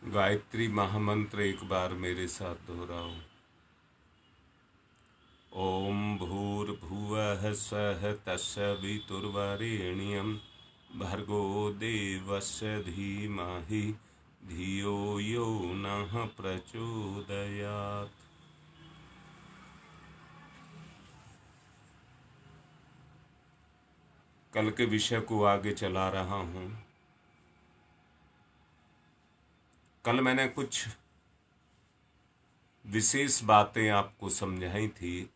गायत्री महामंत्र एक बार मेरे साथ दोहराओ। ओम भूर्भुवः स्वः तत्सवितुर्वरेण्यं भर्गो देवस्य धीमहि धियो यो नः प्रचोदयात्। कल के विषय को आगे चला रहा हूं। कल मैंने कुछ विशेष बातें आपको समझाई थी।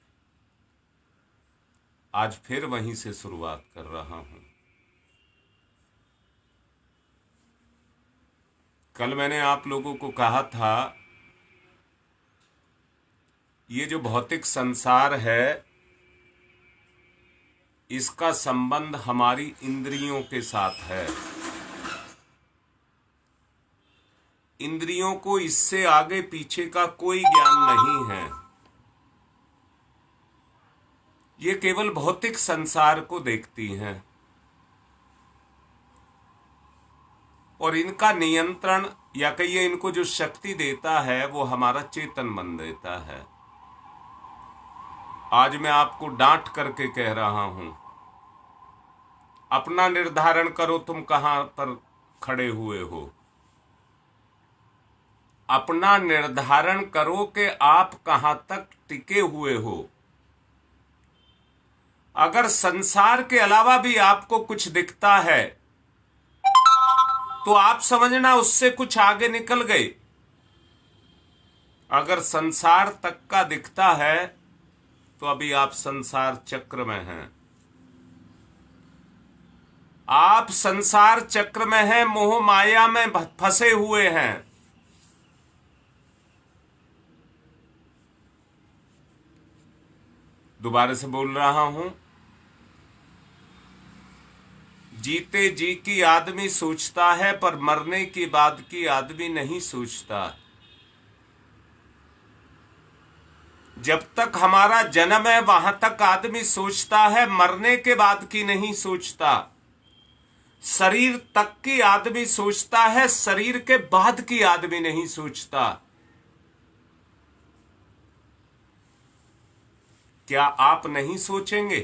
आज फिर वहीं से शुरुआत कर रहा हूं। कल मैंने आप लोगों को कहा था, ये जो भौतिक संसार है इसका संबंध हमारी इंद्रियों के साथ है। इंद्रियों को इससे आगे पीछे का कोई ज्ञान नहीं है। ये केवल भौतिक संसार को देखती हैं और इनका नियंत्रण या कहिए इनको जो शक्ति देता है वो हमारा चेतन मन देता है। आज मैं आपको डांट करके कह रहा हूं, अपना निर्धारण करो तुम कहां पर खड़े हुए हो। अपना निर्धारण करो कि आप कहां तक टिके हुए हो। अगर संसार के अलावा भी आपको कुछ दिखता है तो आप समझना उससे कुछ आगे निकल गए। अगर संसार तक का दिखता है तो अभी आप संसार चक्र में हैं। आप संसार चक्र में हैं, मोह माया में फंसे हुए हैं। दोबारा से बोल रहा हूं, जीते जी की आदमी सोचता है पर मरने के बाद की आदमी नहीं सोचता। जब तक हमारा जन्म है वहां तक आदमी सोचता है, मरने के बाद की नहीं सोचता। शरीर तक की आदमी सोचता है, शरीर के बाद की आदमी नहीं सोचता। क्या आप नहीं सोचेंगे?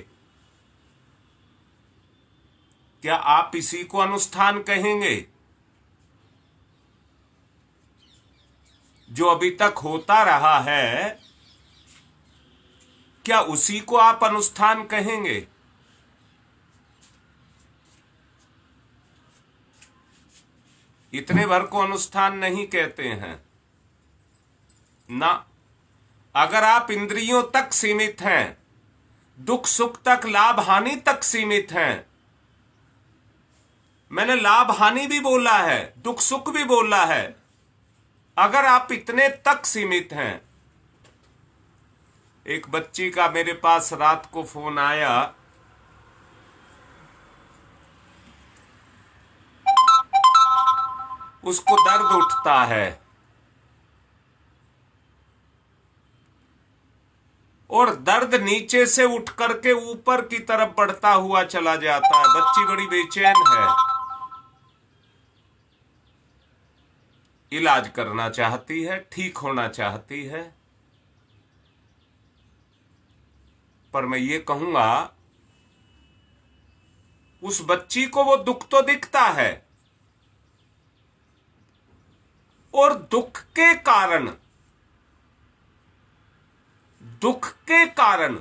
क्या आप इसी को अनुष्ठान कहेंगे? जो अभी तक होता रहा है, क्या उसी को आप अनुष्ठान कहेंगे? इतने भर को अनुष्ठान नहीं कहते हैं ना। अगर आप इंद्रियों तक सीमित हैं, दुख सुख तक, लाभ हानि तक सीमित हैं, मैंने लाभ हानि भी बोला है, दुख सुख भी बोला है, अगर आप इतने तक सीमित हैं। एक बच्ची का मेरे पास रात को फोन आया। उसको दर्द उठता है और दर्द नीचे से उठ करके ऊपर की तरफ बढ़ता हुआ चला जाता है। बच्ची बड़ी बेचैन है, इलाज करना चाहती है, ठीक होना चाहती है। पर मैं ये कहूंगा, उस बच्ची को वो दुख तो दिखता है और दुख के कारण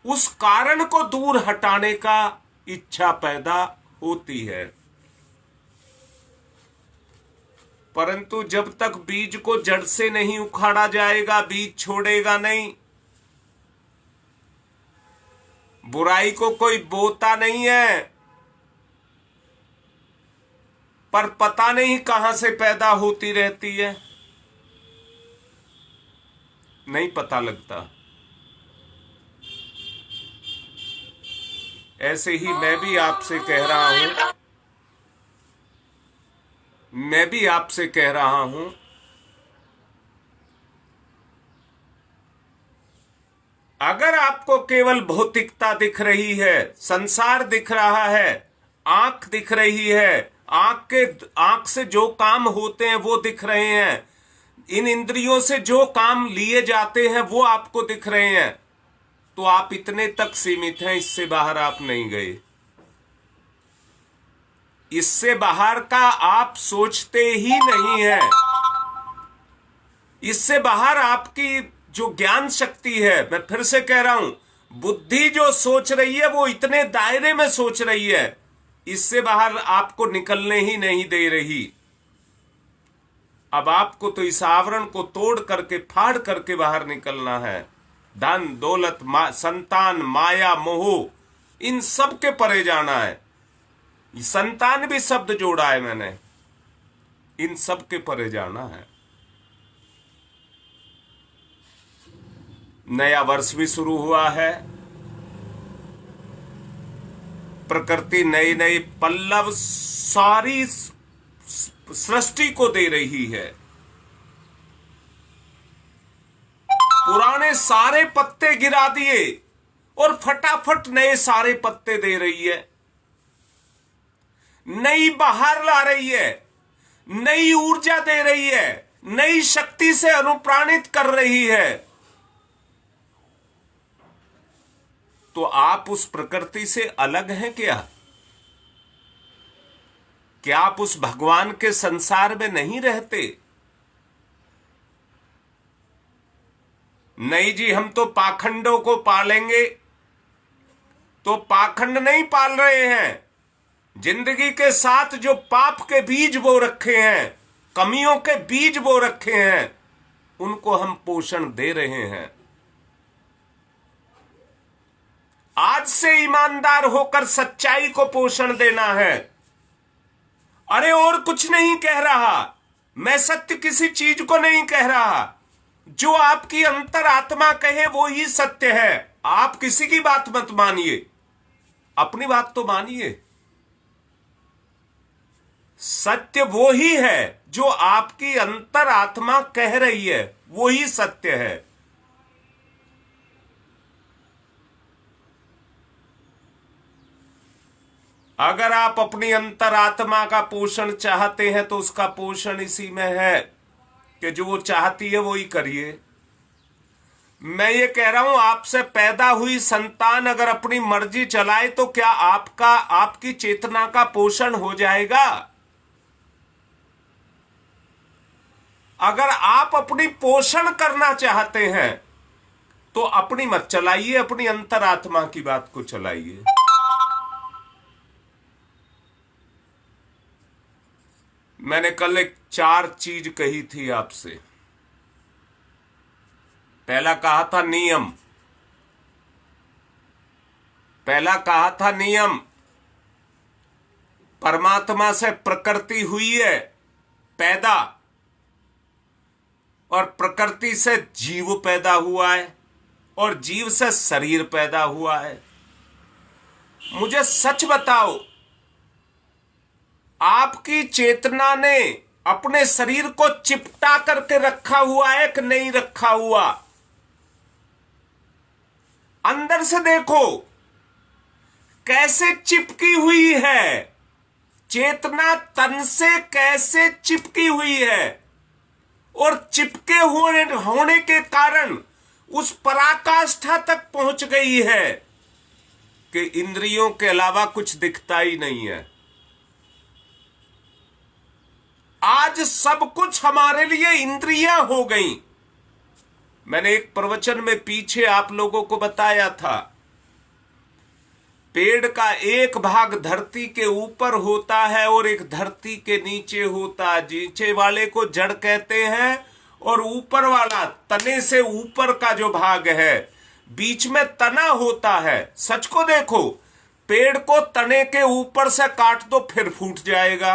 उस कारण को दूर हटाने का इच्छा पैदा होती है। परंतु जब तक बीज को जड़ से नहीं उखाड़ा जाएगा, बीज छोड़ेगा नहीं। बुराई को कोई बोता नहीं है, पर पता नहीं कहां से पैदा होती रहती है, नहीं पता लगता। ऐसे ही मैं भी आपसे कह रहा हूं, अगर आपको केवल भौतिकता दिख रही है, संसार दिख रहा है, आंख दिख रही है, आंख से जो काम होते हैं वो दिख रहे हैं, इन इंद्रियों से जो काम लिए जाते हैं वो आपको दिख रहे हैं, तो आप इतने तक सीमित हैं, इससे बाहर आप नहीं गए। इससे बाहर का आप सोचते ही नहीं है। इससे बाहर आपकी जो ज्ञान शक्ति है, मैं फिर से कह रहा हूं, बुद्धि जो सोच रही है वो इतने दायरे में सोच रही है, इससे बाहर आपको निकलने ही नहीं दे रही। अब आपको तो इस आवरण को तोड़ करके, फाड़ करके बाहर निकलना है। धन दौलत, संतान, माया, मोह, इन सब के परे जाना है। संतान भी शब्द जोड़ा है मैंने, इन सब के परे जाना है। नया वर्ष भी शुरू हुआ है, प्रकृति नई नई पल्लव सारी सृष्टि को दे रही है। पुराने सारे पत्ते गिरा दिए और फटाफट नए सारे पत्ते दे रही है, नई बहार ला रही है, नई ऊर्जा दे रही है, नई शक्ति से अनुप्राणित कर रही है। तो आप उस प्रकृति से अलग हैं क्या? क्या आप उस भगवान के संसार में नहीं रहते? नहीं जी, हम तो पाखंडों को पालेंगे, तो पाखंड नहीं पाल रहे हैं। जिंदगी के साथ जो पाप के बीज बो रखे हैं, कमियों के बीज बो रखे हैं, उनको हम पोषण दे रहे हैं। आज से ईमानदार होकर सच्चाई को पोषण देना है। अरे और कुछ नहीं कह रहा मैं, सत्य किसी चीज को नहीं कह रहा, जो आपकी अंतरात्मा कहे वो ही सत्य है। आप किसी की बात मत मानिए, अपनी बात तो मानिए। सत्य वो ही है जो आपकी अंतरात्मा कह रही है, वो ही सत्य है। अगर आप अपनी अंतरात्मा का पोषण चाहते हैं तो उसका पोषण इसी में है कि जो वो चाहती है वो ही करिए। मैं ये कह रहा हूं, आपसे पैदा हुई संतान अगर अपनी मर्जी चलाए तो क्या आपकी चेतना का पोषण हो जाएगा? अगर आप अपनी पोषण करना चाहते हैं तो अपनी मत चलाइए, अपनी अंतरात्मा की बात को चलाइए। मैंने कल एक 4 चीज कही थी आपसे। पहला कहा था नियम, परमात्मा से प्रकृति हुई है पैदा, और प्रकृति से जीव पैदा हुआ है, और जीव से शरीर पैदा हुआ है। मुझे सच बताओ, आपकी चेतना ने अपने शरीर को चिपटा करके रखा हुआ है कि नहीं रखा हुआ? अंदर से देखो कैसे चिपकी हुई है चेतना, तन से कैसे चिपकी हुई है, और चिपके होने के कारण उस पराकाष्ठा तक पहुंच गई है कि इंद्रियों के अलावा कुछ दिखता ही नहीं है। आज सब कुछ हमारे लिए इंद्रियां हो गई। मैंने एक प्रवचन में पीछे आप लोगों को बताया था, पेड़ का एक भाग धरती के ऊपर होता है और एक धरती के नीचे होता है। नीचे वाले को जड़ कहते हैं, और ऊपर वाला तने से ऊपर का जो भाग है, बीच में तना होता है। सच को देखो, पेड़ को तने के ऊपर से काट दो फिर फूट जाएगा,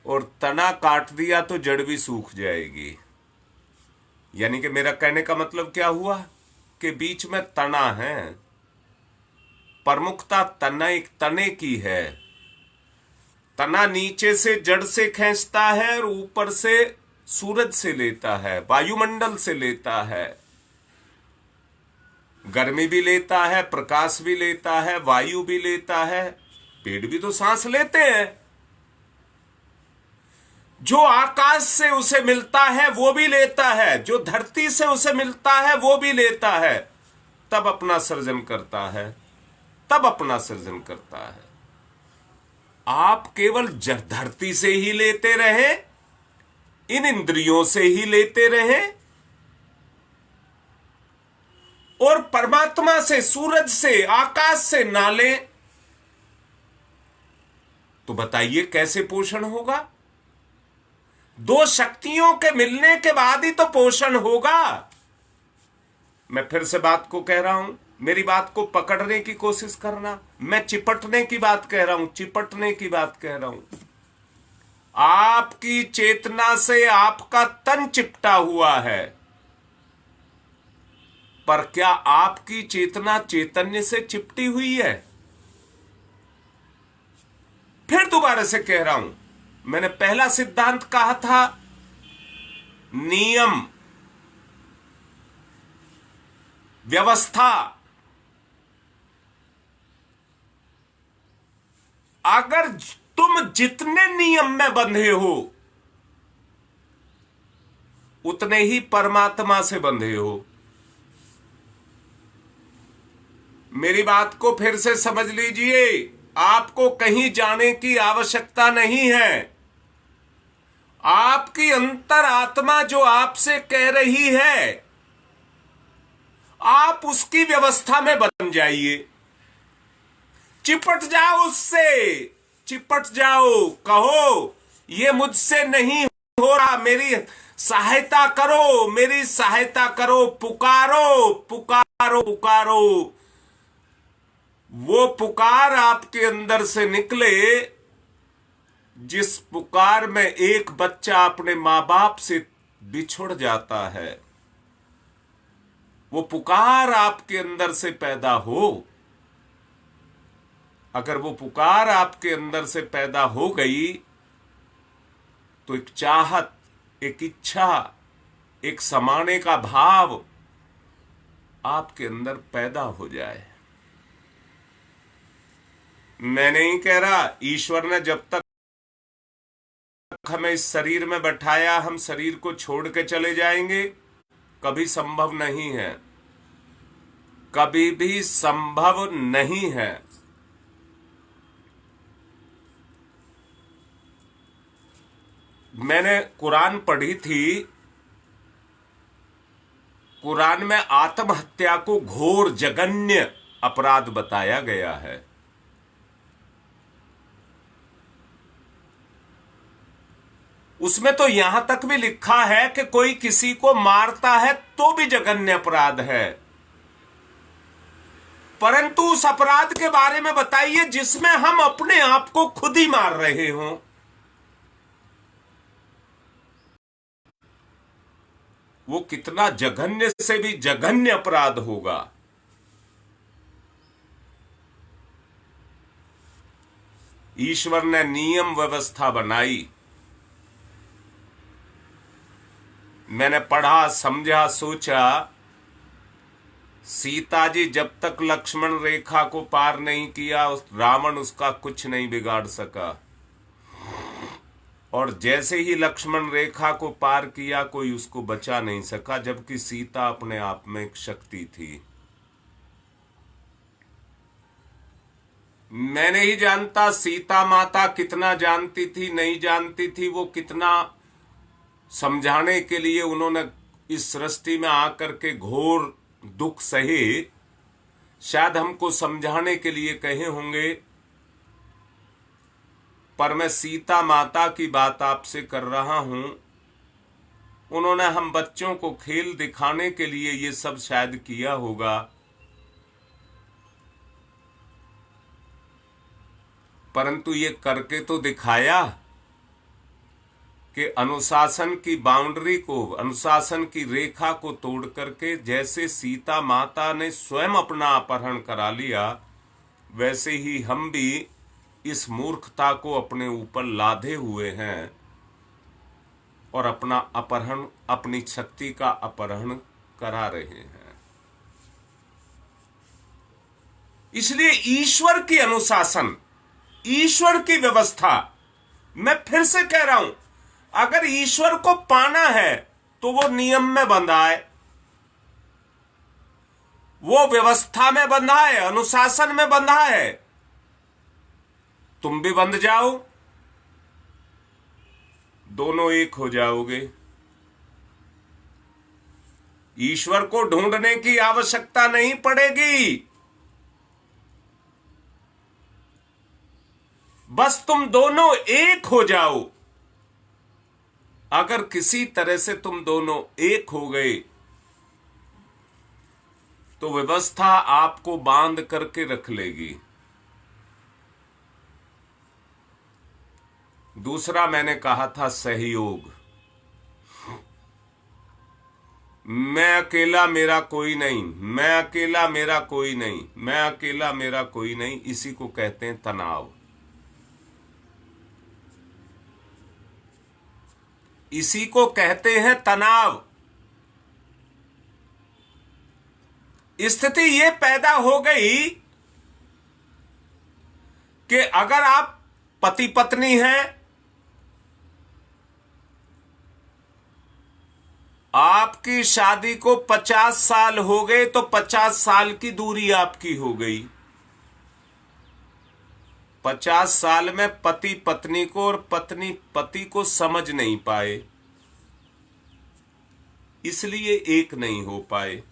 और तना काट दिया तो जड़ भी सूख जाएगी। यानी कि मेरा कहने का मतलब क्या हुआ कि बीच में तना है, प्रमुखता तने की है। तना नीचे से जड़ से खींचता है और ऊपर से सूरज से लेता है, वायुमंडल से लेता है, गर्मी भी लेता है, प्रकाश भी लेता है, वायु भी लेता है, पेड़ भी तो सांस लेते हैं। जो आकाश से उसे मिलता है वो भी लेता है, जो धरती से उसे मिलता है वो भी लेता है, तब अपना सृजन करता है, तब अपना सृजन करता है। आप केवल धरती से ही लेते रहे, इन इंद्रियों से ही लेते रहे, और परमात्मा से, सूरज से, आकाश से ना लें, तो बताइए कैसे पोषण होगा? दो शक्तियों के मिलने के बाद ही तो पोषण होगा। मैं फिर से बात को कह रहा हूं, मेरी बात को पकड़ने की कोशिश करना। मैं चिपटने की बात कह रहा हूं, चिपटने की बात कह रहा हूं। आपकी चेतना से आपका तन चिपटा हुआ है, पर क्या आपकी चेतना चैतन्य से चिपटी हुई है? फिर दोबारा से कह रहा हूं, मैंने पहला सिद्धांत कहा था, नियम, व्यवस्था। अगर तुम जितने नियम में बंधे हो उतने ही परमात्मा से बंधे हो। मेरी बात को फिर से समझ लीजिए, आपको कहीं जाने की आवश्यकता नहीं है। आपकी अंतर आत्मा जो आपसे कह रही है, आप उसकी व्यवस्था में बन जाइए, चिपट जाओ उससे, चिपट जाओ। कहो ये मुझसे नहीं हो रहा, मेरी सहायता करो, मेरी सहायता करो, पुकारो पुकारो पुकारो। वो पुकार आपके अंदर से निकले, जिस पुकार में एक बच्चा अपने मां बाप से बिछुड़ जाता है, वो पुकार आपके अंदर से पैदा हो। अगर वो पुकार आपके अंदर से पैदा हो गई तो एक चाहत, एक इच्छा, एक समाने का भाव आपके अंदर पैदा हो जाए। मैं नहीं कह रहा, ईश्वर ने जब तक हमें इस शरीर में बैठाया हम शरीर को छोड़ के चले जाएंगे, कभी संभव नहीं है, कभी भी संभव नहीं है। मैंने कुरान पढ़ी थी, कुरान में आत्महत्या को घोर जघन्य अपराध बताया गया है। उसमें तो यहां तक भी लिखा है कि कोई किसी को मारता है तो भी जघन्य अपराध है। परंतु उस अपराध के बारे में बताइए जिसमें हम अपने आप को खुद ही मार रहे हों। वो कितना जघन्य से भी जघन्य अपराध होगा। ईश्वर ने नियम व्यवस्था बनाई। मैंने पढ़ा, समझा, सोचा, सीता जी जब तक लक्ष्मण रेखा को पार नहीं किया, रावण उसका कुछ नहीं बिगाड़ सका, और जैसे ही लक्ष्मण रेखा को पार किया कोई उसको बचा नहीं सका, जबकि सीता अपने आप में एक शक्ति थी। मैं नहीं जानता सीता माता कितना जानती थी, नहीं जानती थी, वो कितना समझाने के लिए उन्होंने इस सृष्टि में आकर के घोर दुख सहे, शायद हमको समझाने के लिए कहे होंगे, पर मैं सीता माता की बात आपसे कर रहा हूं। उन्होंने हम बच्चों को खेल दिखाने के लिए ये सब शायद किया होगा, परंतु ये करके तो दिखाया कि अनुशासन की बाउंड्री को, अनुशासन की रेखा को तोड़ करके जैसे सीता माता ने स्वयं अपना अपहरण करा लिया, वैसे ही हम भी इस मूर्खता को अपने ऊपर लादे हुए हैं और अपना अपहरण, अपनी शक्ति का अपहरण करा रहे हैं। इसलिए ईश्वर की अनुशासन ईश्वर की व्यवस्था, मैं फिर से कह रहा हूं, अगर ईश्वर को पाना है तो वो नियम में बंधा है, वो व्यवस्था में बंधा है, अनुशासन में बंधा है। तुम भी बंध जाओ, दोनों एक हो जाओगे। ईश्वर को ढूंढने की आवश्यकता नहीं पड़ेगी, बस तुम दोनों एक हो जाओ। अगर किसी तरह से तुम दोनों एक हो गए तो व्यवस्था आपको बांध करके रख लेगी। दूसरा मैंने कहा था सहयोग। मैं अकेला मेरा कोई नहीं, मैं अकेला मेरा कोई नहीं, मैं अकेला मेरा कोई नहीं, इसी को कहते हैं तनाव। इसी को कहते हैं तनाव। स्थिति ये पैदा हो गई कि अगर आप पति पत्नी हैं, आपकी शादी को 50 साल हो गए तो 50 साल की दूरी आपकी हो गई। 50 साल में पति पत्नी को और पत्नी पति को समझ नहीं पाए, इसलिए एक नहीं हो पाए,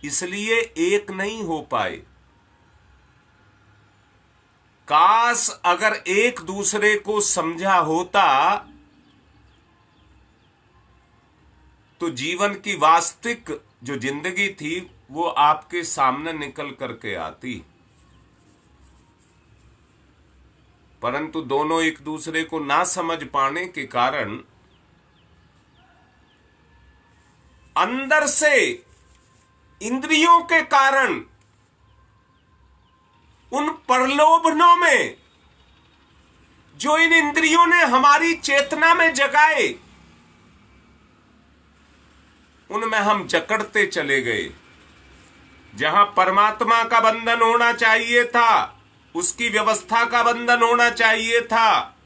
इसलिए एक नहीं हो पाए। काश अगर एक दूसरे को समझा होता तो जीवन की वास्तविक जो जिंदगी थी वो आपके सामने निकल करके आती। परंतु दोनों एक दूसरे को ना समझ पाने के कारण अंदर से इंद्रियों के कारण उन प्रलोभनों में जो इन इंद्रियों ने हमारी चेतना में जगाए, उनमें हम जकड़ते चले गए। जहां परमात्मा का बंधन होना चाहिए था, उसकी व्यवस्था का बंधन होना चाहिए था,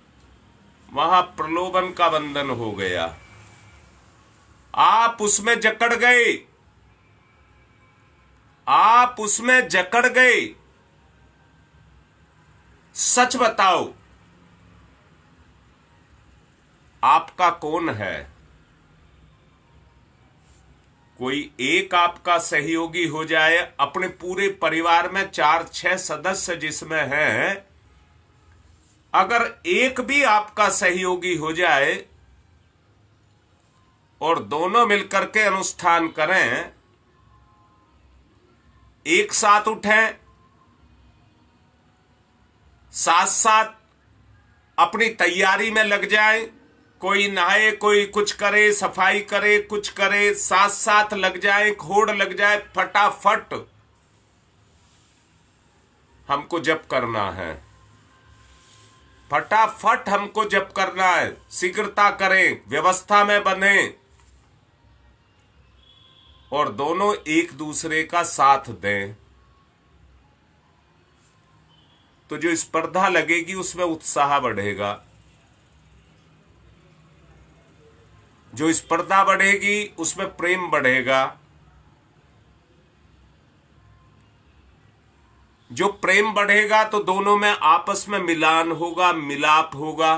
वहां प्रलोभन का बंधन हो गया। आप उसमें जकड़ गए, आप उसमें जकड़ गए। सच बताओ, आपका कौन है? कोई एक आपका सहयोगी हो जाए, अपने पूरे परिवार में 4-6 सदस्य जिसमें हैं, अगर एक भी आपका सहयोगी हो जाए और दोनों मिलकर के अनुष्ठान करें, एक साथ उठें, साथ साथ अपनी तैयारी में लग जाए, कोई नहाए, कोई कुछ करे, सफाई करे, कुछ करे, साथ साथ लग जाए, खोड़ लग जाए, फटाफट हमको जप करना है, फटाफट हमको जप करना है। शीघ्रता करें, व्यवस्था में बंधें और दोनों एक दूसरे का साथ दें, तो जो स्पर्धा लगेगी उसमें उत्साह बढ़ेगा। जो स्पर्धा बढ़ेगी उसमें प्रेम बढ़ेगा। जो प्रेम बढ़ेगा तो दोनों में आपस में मिलान होगा, मिलाप होगा।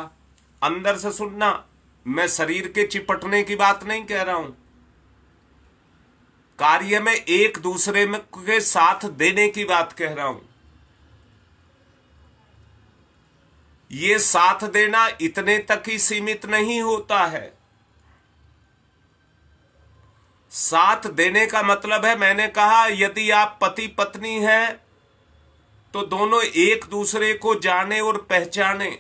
अंदर से सुनना, मैं शरीर के चिपटने की बात नहीं कह रहा हूं, कार्य में एक दूसरे में के साथ देने की बात कह रहा हूं। ये साथ देना इतने तक ही सीमित नहीं होता है। साथ देने का मतलब है, मैंने कहा यदि आप पति पत्नी हैं तो दोनों एक दूसरे को जाने और पहचाने।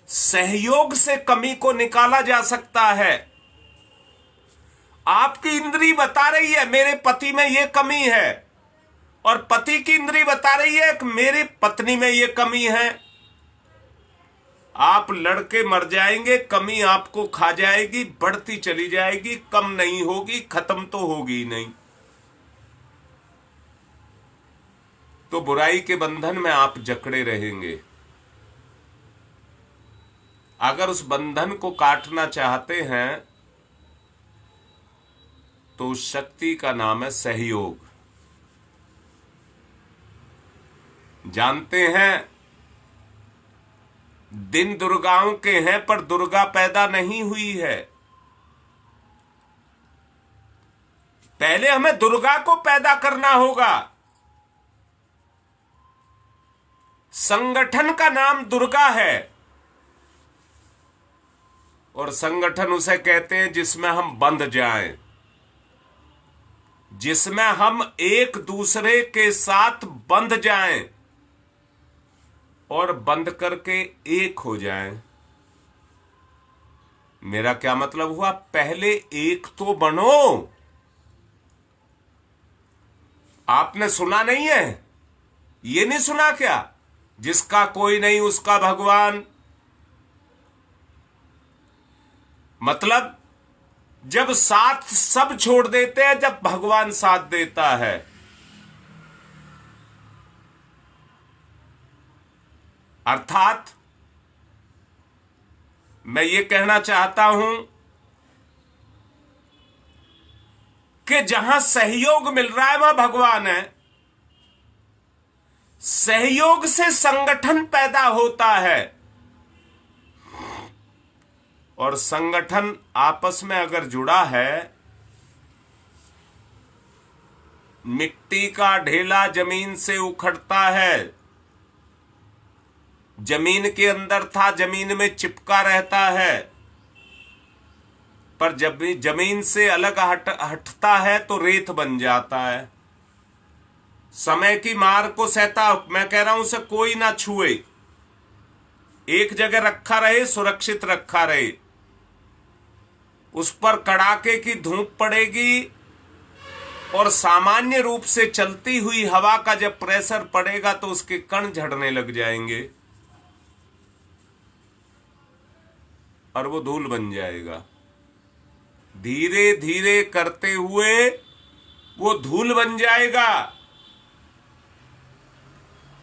सहयोग से कमी को निकाला जा सकता है। आपकी इंद्री बता रही है मेरे पति में यह कमी है, और पति की इंद्री बता रही है कि मेरी पत्नी में यह कमी है। आप लड़के मर जाएंगे, कमी आपको खा जाएगी, बढ़ती चली जाएगी, कम नहीं होगी, खत्म तो होगी नहीं। तो बुराई के बंधन में आप जकड़े रहेंगे। अगर उस बंधन को काटना चाहते हैं तो उस शक्ति का नाम है सहयोग। जानते हैं दिन दुर्गाओं के हैं पर दुर्गा पैदा नहीं हुई है। पहले हमें दुर्गा को पैदा करना होगा। संगठन का नाम दुर्गा है और संगठन उसे कहते हैं जिसमें हम बंध जाएं, जिसमें हम एक दूसरे के साथ बंध जाएं और बंद करके एक हो जाएं। मेरा क्या मतलब हुआ? पहले एक तो बनो। आपने सुना नहीं है? ये नहीं सुना क्या? जिसका कोई नहीं उसका भगवान। मतलब जब साथ सब छोड़ देते हैं, जब भगवान साथ देता है। अर्थात मैं ये कहना चाहता हूं कि जहां सहयोग मिल रहा है वहां भगवान है। सहयोग से संगठन पैदा होता है और संगठन आपस में अगर जुड़ा है, मिट्टी का ढेला जमीन से उखड़ता है, जमीन के अंदर था, जमीन में चिपका रहता है, पर जब भी जमीन से अलग हटता है तो रेत बन जाता है। समय की मार को सहता, मैं कह रहा हूं उसे कोई ना छुए, एक जगह रखा रहे, सुरक्षित रखा रहे। उस पर कड़ाके की धूप पड़ेगी और सामान्य रूप से चलती हुई हवा का जब प्रेशर पड़ेगा तो उसके कण झड़ने लग जाएंगे और वो धूल बन जाएगा। धीरे धीरे करते हुए वो धूल बन जाएगा।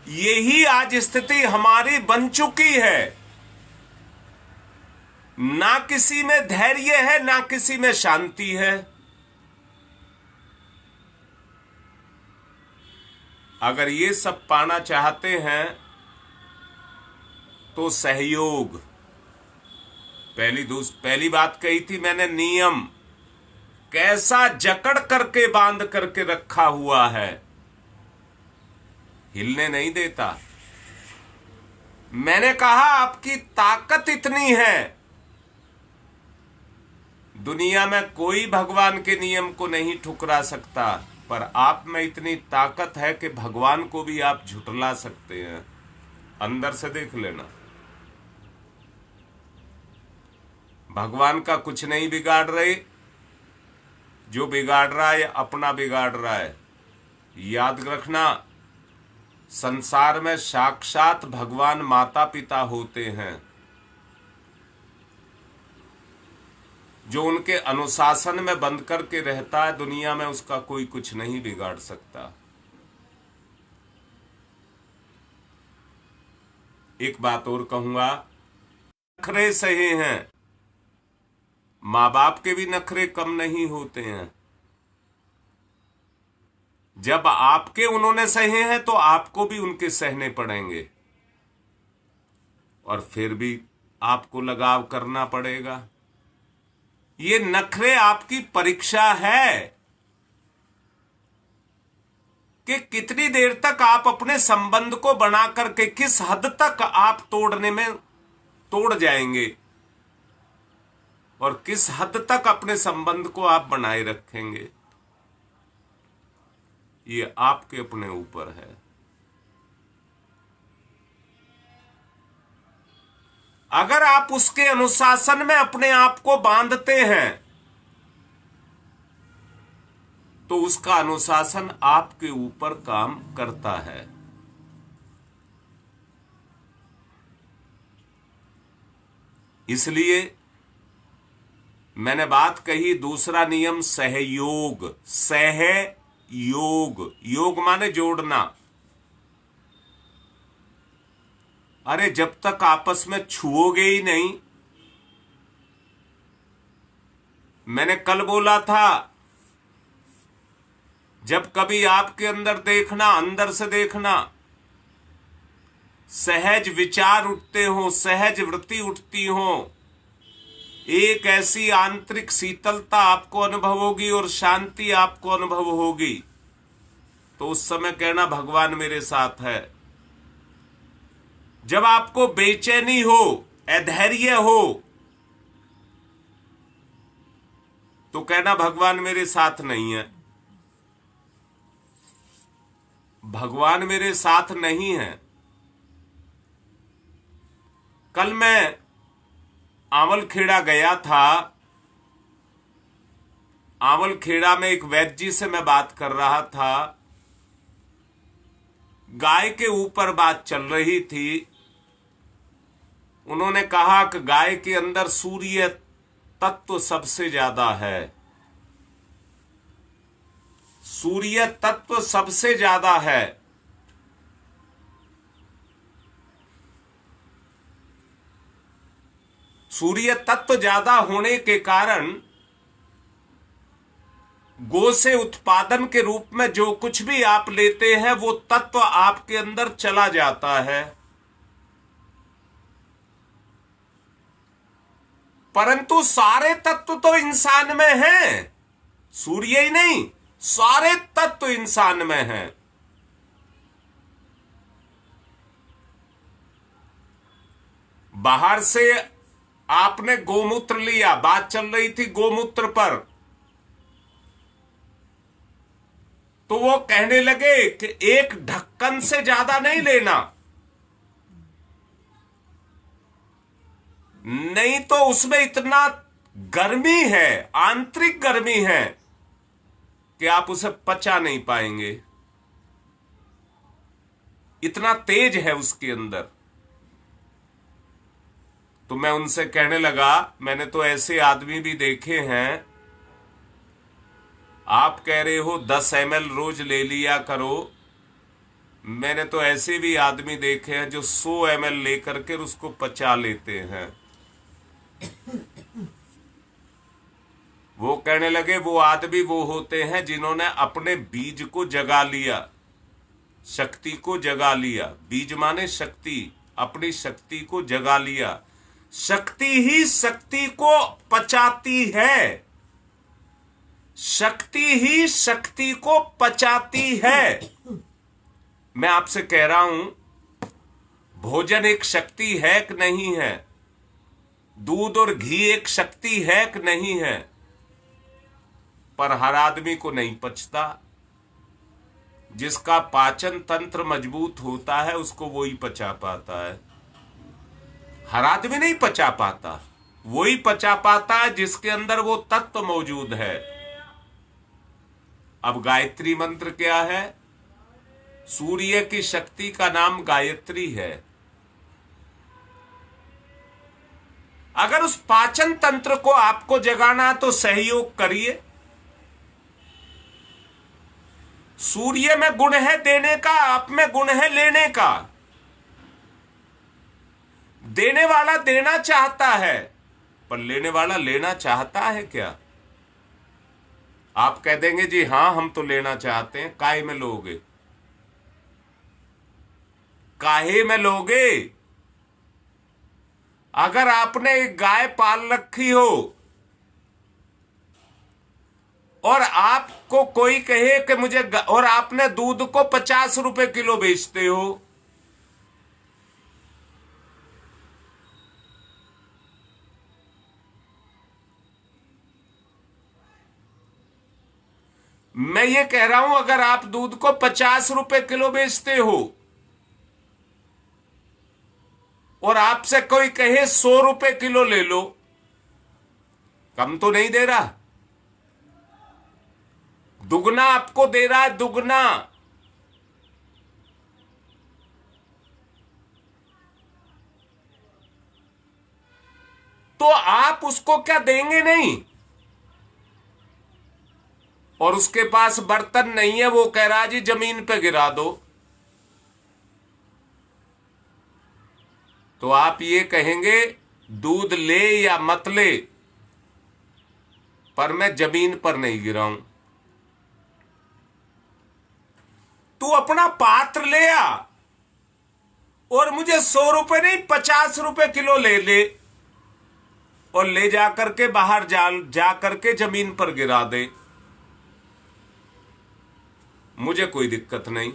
यही आज स्थिति हमारी बन चुकी है। ना किसी में धैर्य है, ना किसी में शांति है। अगर ये सब पाना चाहते हैं तो सहयोग। पहली बात कही थी मैंने, नियम कैसा जकड़ करके बांध करके रखा हुआ है, हिलने नहीं देता। मैंने कहा आपकी ताकत इतनी है, दुनिया में कोई भगवान के नियम को नहीं ठुकरा सकता, पर आप में इतनी ताकत है कि भगवान को भी आप झुठला सकते हैं। अंदर से देख लेना, भगवान का कुछ नहीं बिगाड़ रहे, जो बिगाड़ रहा है अपना बिगाड़ रहा है। याद रखना, संसार में साक्षात भगवान माता पिता होते हैं जो उनके अनुशासन में बंद करके रहता है। दुनिया में उसका कोई कुछ नहीं बिगाड़ सकता। एक बात और कहूंगा, नखरे सहे हैं, मां बाप के भी नखरे कम नहीं होते हैं। जब आपके उन्होंने सहे हैं तो आपको भी उनके सहने पड़ेंगे और फिर भी आपको लगाव करना पड़ेगा। ये नखरे आपकी परीक्षा है कि कितनी देर तक आप अपने संबंध को बना करके, किस हद तक आप तोड़ने में तोड़ जाएंगे और किस हद तक अपने संबंध को आप बनाए रखेंगे। ये आपके अपने ऊपर है। अगर आप उसके अनुशासन में अपने आप को बांधते हैं तो उसका अनुशासन आपके ऊपर काम करता है। इसलिए मैंने बात कही, दूसरा नियम सहयोग। सहयोग, योग माने जोड़ना। अरे जब तक आपस में छुओगे ही नहीं, मैंने कल बोला था, जब कभी आपके अंदर देखना, अंदर से देखना, सहज विचार उठते हो, सहज वृत्ति उठती हो, एक ऐसी आंतरिक शीतलता आपको अनुभव होगी और शांति आपको अनुभव होगी, तो उस समय कहना भगवान मेरे साथ है। जब आपको बेचैनी हो, अधैर्य हो, तो कहना भगवान मेरे साथ नहीं है, भगवान मेरे साथ नहीं है। कल मैं आंवलखेड़ा गया था। आंवलखेड़ा में एक वैद्य जी से मैं बात कर रहा था। गाय के ऊपर बात चल रही थी। उन्होंने कहा कि गाय के अंदर सूर्य तत्व सबसे ज्यादा है, सूर्य तत्व सबसे ज्यादा है। सूर्य तत्व ज्यादा होने के कारण गो से उत्पादन के रूप में जो कुछ भी आप लेते हैं वो तत्व आपके अंदर चला जाता है। परंतु सारे तत्व तो इंसान में हैं, सूर्य ही नहीं, सारे तत्व इंसान में हैं। बाहर से आपने गोमूत्र लिया, बात चल रही थी गोमूत्र पर, तो वो कहने लगे कि एक ढक्कन से ज्यादा नहीं लेना, नहीं तो उसमें इतना गर्मी है, आंतरिक गर्मी है कि आप उसे पचा नहीं पाएंगे, इतना तेज है उसके अंदर। तो मैं उनसे कहने लगा, मैंने तो ऐसे आदमी भी देखे हैं, आप कह रहे हो 10 ml रोज ले लिया करो, मैंने तो ऐसे भी आदमी देखे हैं जो 100 ml लेकर के उसको पचा लेते हैं। वो कहने लगे वो आदमी वो होते हैं जिन्होंने अपने बीज को जगा लिया, शक्ति को जगा लिया। बीज माने शक्ति, अपनी शक्ति को जगा लिया। शक्ति ही शक्ति को पचाती है, शक्ति ही शक्ति को पचाती है। मैं आपसे कह रहा हूं, भोजन एक शक्ति है कि नहीं है? दूध और घी एक शक्ति है कि नहीं है? पर हर आदमी को नहीं पचता। जिसका पाचन तंत्र मजबूत होता है उसको वो ही पचा पाता है। हर आदमी नहीं पचा पाता, वो ही पचा पाता है जिसके अंदर वो तत्व मौजूद है। अब गायत्री मंत्र क्या है? सूर्य की शक्ति का नाम गायत्री है। अगर उस पाचन तंत्र को आपको जगाना तो सहयोग करिए। सूर्य में गुण है देने का, आप में गुण है लेने का। देने वाला देना चाहता है, पर लेने वाला लेना चाहता है क्या? आप कह देंगे जी हां हम तो लेना चाहते हैं, काहे में लोगे? काहे में लोगे? अगर आपने एक गाय पाल रखी हो और आपको कोई कहे कि मुझे, और आपने दूध को 50 रुपए किलो बेचते हो, मैं ये कह रहा हूं अगर आप दूध को 50 रुपए किलो बेचते हो और आपसे कोई कहे 100 रुपए किलो ले लो, कम तो नहीं दे रहा, दुगना आपको दे रहा है, दुगना। तो आप उसको क्या देंगे नहीं? और उसके पास बर्तन नहीं है, वो कह रहा जी जमीन पे गिरा दो। तो आप ये कहेंगे दूध ले या मत ले, पर मैं जमीन पर नहीं गिराऊं। तू अपना पात्र ले आ और मुझे 100 रुपए नहीं 50 रुपए किलो ले ले, और ले जाकर के बाहर जा करके जमीन पर गिरा दे, मुझे कोई दिक्कत नहीं,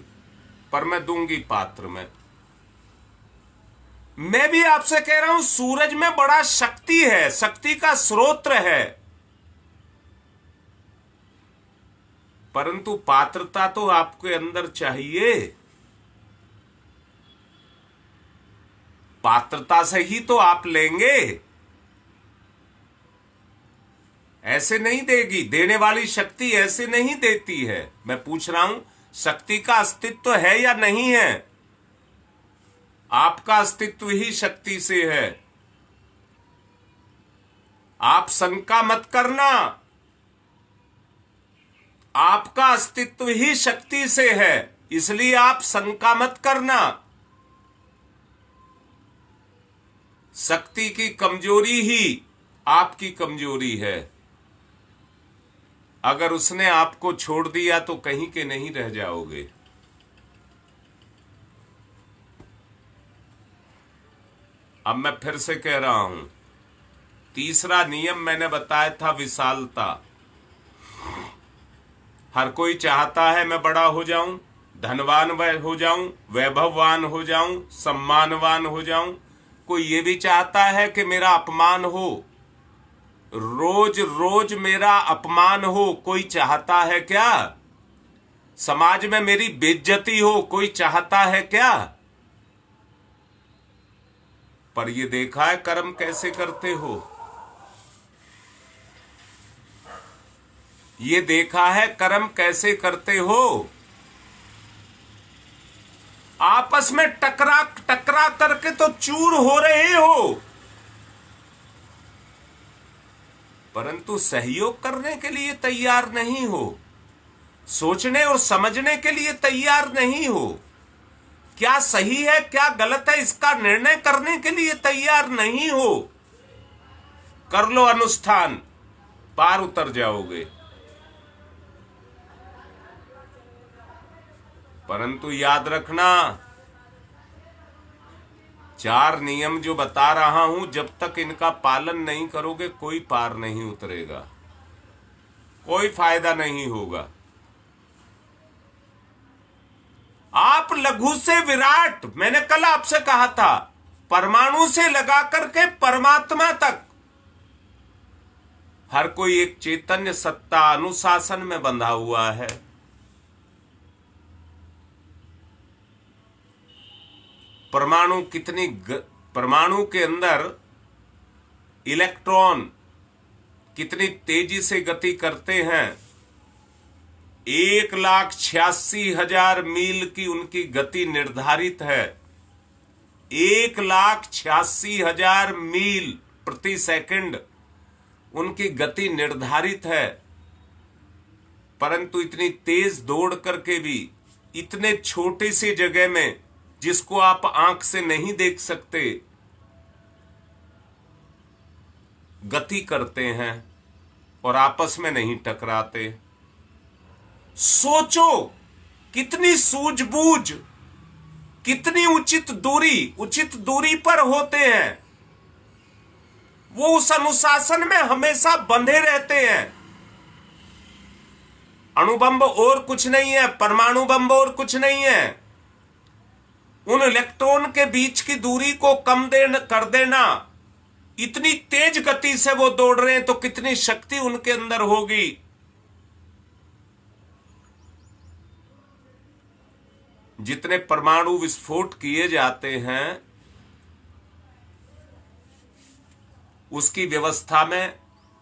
पर मैं दूंगी पात्र में। मैं भी आपसे कह रहा हूं, सूरज में बड़ा शक्ति है, शक्ति का स्रोत है, परंतु पात्रता तो आपके अंदर चाहिए। पात्रता से ही तो आप लेंगे, ऐसे नहीं देगी। देने वाली शक्ति ऐसे नहीं देती है। मैं पूछ रहा हूं, शक्ति का अस्तित्व है या नहीं है? आपका अस्तित्व ही शक्ति से है। आप शंका मत करना, आपका अस्तित्व ही शक्ति से है, इसलिए आप शंका मत करना। शक्ति की कमजोरी ही आपकी कमजोरी है। अगर उसने आपको छोड़ दिया तो कहीं के नहीं रह जाओगे। अब मैं फिर से कह रहा हूं, तीसरा नियम मैंने बताया था विशालता। हर कोई चाहता है मैं बड़ा हो जाऊं, धनवान हो जाऊं, वैभववान हो जाऊं, सम्मानवान हो जाऊं। कोई ये भी चाहता है कि मेरा अपमान हो, रोज रोज मेरा अपमान हो। कोई चाहता है क्या? समाज में मेरी बेइज्जती हो, कोई चाहता है क्या? पर ये देखा है कर्म कैसे करते हो, ये देखा है कर्म कैसे करते हो। आपस में टकरा टकरा करके तो चूर हो रहे हो, परंतु सहयोग करने के लिए तैयार नहीं हो, सोचने और समझने के लिए तैयार नहीं हो, क्या सही है क्या गलत है इसका निर्णय करने के लिए तैयार नहीं हो। कर लो अनुष्ठान, पार उतर जाओगे। परंतु याद रखना, 4 नियम जो बता रहा हूं, जब तक इनका पालन नहीं करोगे कोई पार नहीं उतरेगा, कोई फायदा नहीं होगा। आप लघु से विराट, मैंने कल आपसे कहा था, परमाणु से लगा करके परमात्मा तक हर कोई एक चैतन्य सत्ता अनुशासन में बंधा हुआ है। परमाणु के अंदर इलेक्ट्रॉन कितनी तेजी से गति करते हैं। 1,86,000 मील की उनकी गति निर्धारित है। 1,86,000 मील प्रति सेकंड उनकी गति निर्धारित है, परंतु इतनी तेज दौड़ करके भी इतने छोटे से जगह में, जिसको आप आंख से नहीं देख सकते, गति करते हैं और आपस में नहीं टकराते। सोचो कितनी सूझबूझ, कितनी उचित दूरी पर होते हैं। वो उस अनुशासन में हमेशा बंधे रहते हैं। अणुबंब और कुछ नहीं है, परमाणु बंब और कुछ नहीं है। उन इलेक्ट्रॉन के बीच की दूरी को कम कर देना। इतनी तेज गति से वो दौड़ रहे हैं तो कितनी शक्ति उनके अंदर होगी। जितने परमाणु विस्फोट किए जाते हैं उसकी व्यवस्था में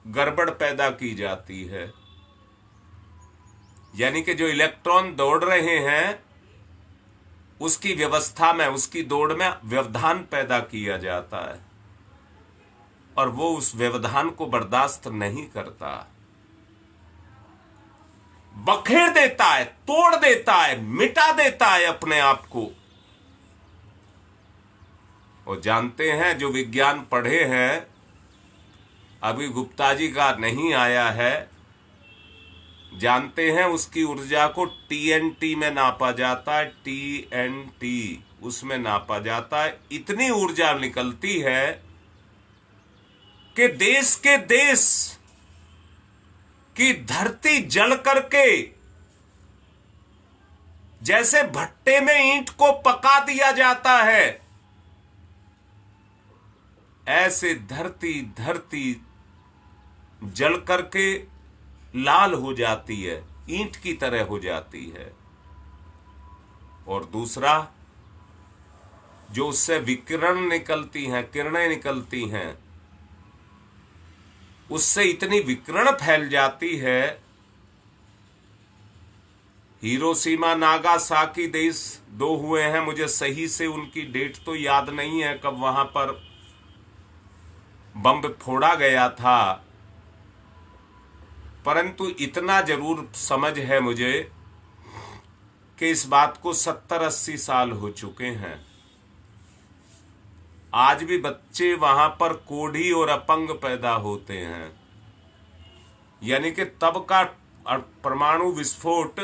गड़बड़ पैदा की जाती है। यानी कि जो इलेक्ट्रॉन दौड़ रहे हैं उसकी व्यवस्था में, उसकी दौड़ में व्यवधान पैदा किया जाता है और वो उस व्यवधान को बर्दाश्त नहीं करता, बखेर देता है, तोड़ देता है, मिटा देता है अपने आप को। और जानते हैं जो विज्ञान पढ़े हैं, अभी गुप्ता जी का नहीं आया है, जानते हैं उसकी ऊर्जा को TNT में नापा जाता है, TNT उसमें नापा जाता है। इतनी ऊर्जा निकलती है कि देश के देश की धरती जल करके, जैसे भट्टे में ईंट को पका दिया जाता है, ऐसे धरती जल करके लाल हो जाती है, ईंट की तरह हो जाती है। और दूसरा, जो उससे विकिरण निकलती हैं, किरणें निकलती हैं, उससे इतनी विकिरण फैल जाती है। हिरोशिमा नागासाकी देश दो हुए हैं, मुझे सही से उनकी डेट तो याद नहीं है कब वहां पर बम फोड़ा गया था, परंतु इतना जरूर समझ है मुझे कि इस बात को 70-80 साल हो चुके हैं। आज भी बच्चे वहां पर कोढ़ी और अपंग पैदा होते हैं, यानी कि तब का परमाणु विस्फोट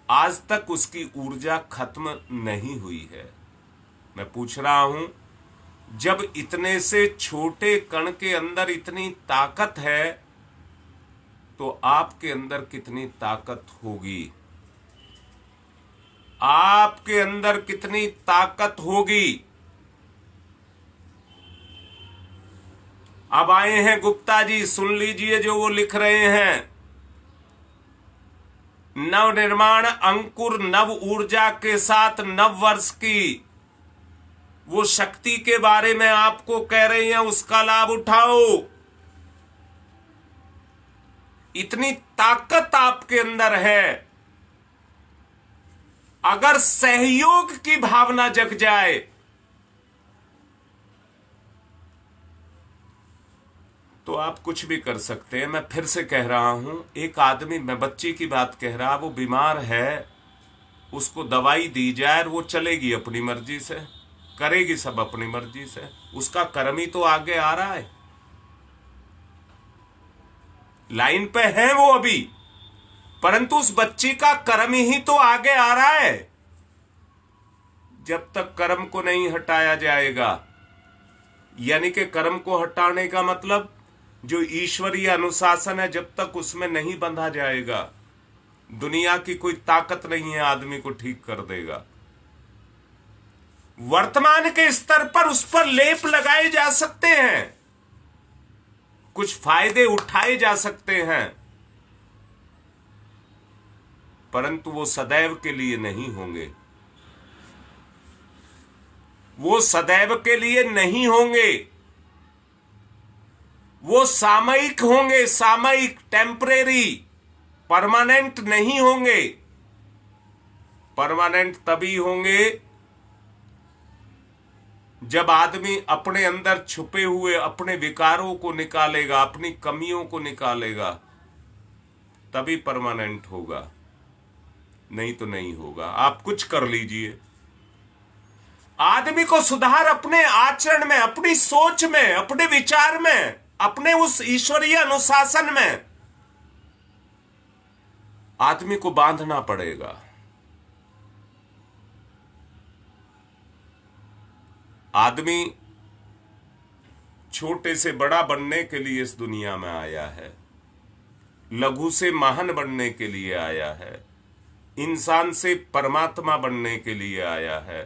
आज तक उसकी ऊर्जा खत्म नहीं हुई है। मैं पूछ रहा हूं, जब इतने से छोटे कण के अंदर इतनी ताकत है, तो आपके अंदर कितनी ताकत होगी? आपके अंदर कितनी ताकत होगी? अब आए हैं गुप्ता जी, सुन लीजिए जो वो लिख रहे हैं। नव निर्माण अंकुर नव ऊर्जा के साथ नव वर्ष की वो शक्ति के बारे में आपको कह रहे हैं, उसका लाभ उठाओ। इतनी ताकत आपके अंदर है, अगर सहयोग की भावना जग जाए तो आप कुछ भी कर सकते हैं। मैं फिर से कह रहा हूं, एक आदमी, मैं बच्ची की बात कह रहा, वो बीमार है, उसको दवाई दी जाए, वो चलेगी अपनी मर्जी से, करेगी सब अपनी मर्जी से, उसका कर्म ही तो आगे आ रहा है, लाइन पे है वो अभी, परंतु उस बच्ची का कर्म ही तो आगे आ रहा है। जब तक कर्म को नहीं हटाया जाएगा, यानी कि कर्म को हटाने का मतलब जो ईश्वरीय अनुशासन है, जब तक उसमें नहीं बंधा जाएगा, दुनिया की कोई ताकत नहीं है आदमी को ठीक कर देगा। वर्तमान के स्तर पर उस पर लेप लगाए जा सकते हैं, कुछ फायदे उठाए जा सकते हैं, परंतु वो सदैव के लिए नहीं होंगे, वो सदैव के लिए नहीं होंगे, वो सामयिक होंगे, सामयिक, टेम्परेरी, परमानेंट नहीं होंगे। परमानेंट तभी होंगे जब आदमी अपने अंदर छुपे हुए अपने विकारों को निकालेगा, अपनी कमियों को निकालेगा, तभी परमानेंट होगा, नहीं तो नहीं होगा। आप कुछ कर लीजिए, आदमी को सुधार अपने आचरण में, अपनी सोच में, अपने विचार में, अपने उस ईश्वरीय अनुशासन में आदमी को बांधना पड़ेगा। आदमी छोटे से बड़ा बनने के लिए इस दुनिया में आया है, लघु से महान बनने के लिए आया है, इंसान से परमात्मा बनने के लिए आया है,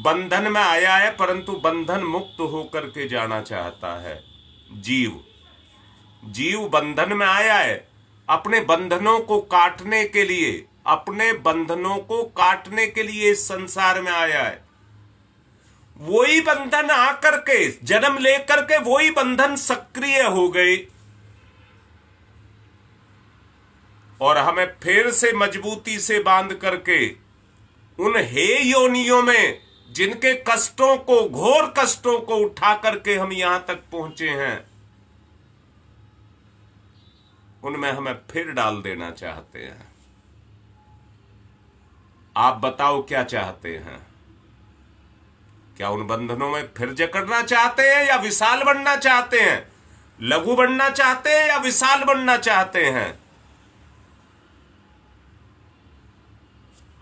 बंधन में आया है, परंतु बंधन मुक्त होकर के जाना चाहता है। जीव बंधन में आया है, अपने बंधनों को काटने के लिए, अपने बंधनों को काटने के लिए इस संसार में आया है। वही बंधन आकर के, जन्म लेकर के वही बंधन सक्रिय हो गए और हमें फिर से मजबूती से बांध करके उन हे योनियों में, जिनके कष्टों को, घोर कष्टों को उठा करके हम यहां तक पहुंचे हैं, उनमें हमें फिर डाल देना चाहते हैं। आप बताओ क्या चाहते हैं? क्या उन बंधनों में फिर जकड़ना चाहते हैं या विशाल बनना चाहते हैं? लघु बनना चाहते हैं या विशाल बनना चाहते हैं?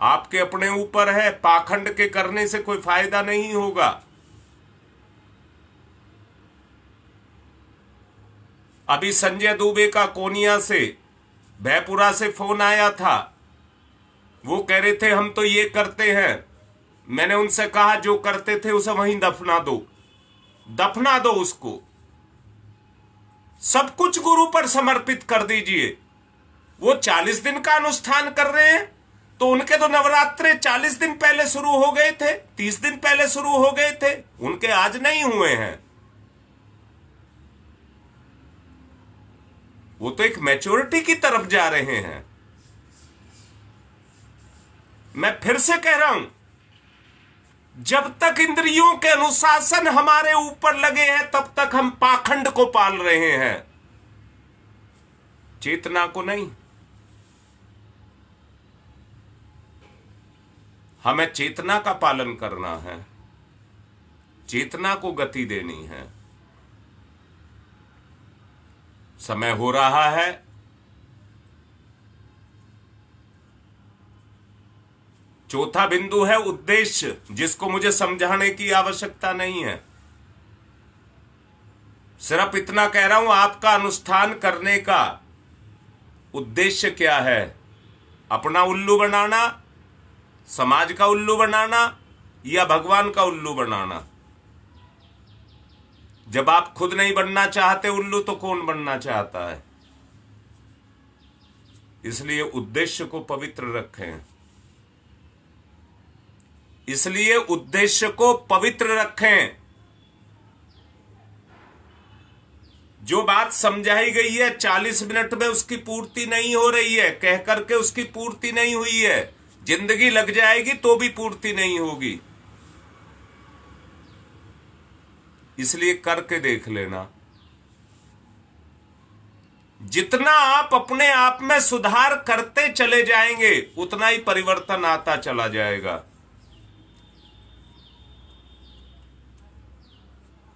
आपके अपने ऊपर है। पाखंड के करने से कोई फायदा नहीं होगा। अभी संजय दुबे का कोनिया से, भयपुरा से फोन आया था। वो कह रहे थे हम तो ये करते हैं। मैंने उनसे कहा जो करते थे उसे वहीं दफना दो, दफना दो उसको। सब कुछ गुरु पर समर्पित कर दीजिए। वो 40 दिन का अनुष्ठान कर रहे हैं तो उनके तो नवरात्रे 40 दिन पहले शुरू हो गए थे, 30 दिन पहले शुरू हो गए थे, उनके आज नहीं हुए हैं। वो तो एक मैच्योरिटी की तरफ जा रहे हैं। मैं फिर से कह रहा हूं, जब तक इंद्रियों के अनुशासन हमारे ऊपर लगे हैं तब तक हम पाखंड को पाल रहे हैं, चेतना को नहीं। हमें चेतना का पालन करना है, चेतना को गति देनी है। समय हो रहा है। चौथा बिंदु है उद्देश्य, जिसको मुझे समझाने की आवश्यकता नहीं है। सिर्फ इतना कह रहा हूं, आपका अनुष्ठान करने का उद्देश्य क्या है? अपना उल्लू बनाना, समाज का उल्लू बनाना, या भगवान का उल्लू बनाना? जब आप खुद नहीं बनना चाहते उल्लू, तो कौन बनना चाहता है? इसलिए उद्देश्य को पवित्र रखें। इसलिए उद्देश्य को पवित्र रखें। जो बात समझाई गई है 40 मिनट में उसकी पूर्ति नहीं हो रही है, कह करके उसकी पूर्ति नहीं हुई है। जिंदगी लग जाएगी तो भी पूर्ति नहीं होगी। इसलिए करके देख लेना। जितना आप अपने आप में सुधार करते चले जाएंगे उतना ही परिवर्तन आता चला जाएगा।